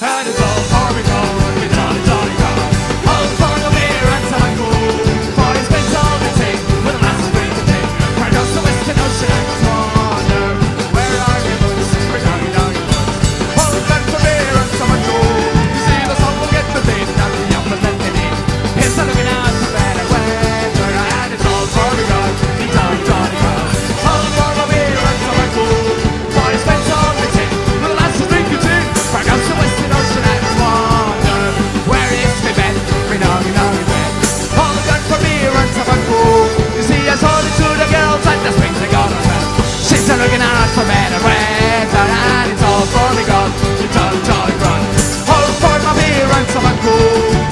and it's all for me grog, me jolly jolly grog. All for the beer and tobacco, for he spends all the day with a lass drink a day. Across the western ocean I must wander, where are you buds, for doggy doggy buds. All men for beer and tobacco, you see the sun will get the day, and the young will let it in. Here's a looking out for better weather, and it's all for me grog, me jolly jolly grog. All for the beer and tobacco, for he spends all the day with a lass drink a day. Across the western ocean I must wander, where is my bed, me doggy doggy bed. All good for beer and tobacco, you see I told it to the girls at the springs they got her bed. She's a looking out for better weather, and it's all for me grog, me jolly jolly grog. All for my beer and tobacco,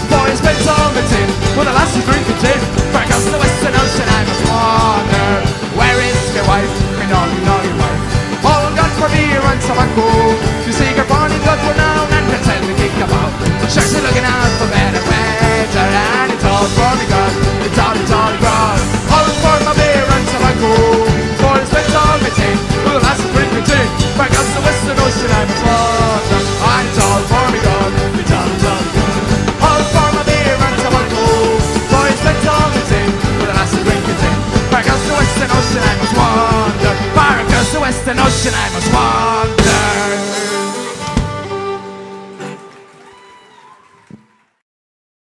for he spends all the tin with a lass's drinking tin. Across the western ocean I must wander, where is my wife, me doggy doggy wife. All good for beer and tobacco, you see her born in good renown and pretend to kick about. Sure she's looking out for better weather, and it's all for me grog, it's all grog. All for my beer and tobacco, for he spends all my tin with a lass's drinking tin. Across the western ocean I must wander, and it's all for me grog, it's all grog. All for my beer and tobacco, for he spends all my tin with a lass's drinking tin. Across the western ocean I must wander, across the western ocean I must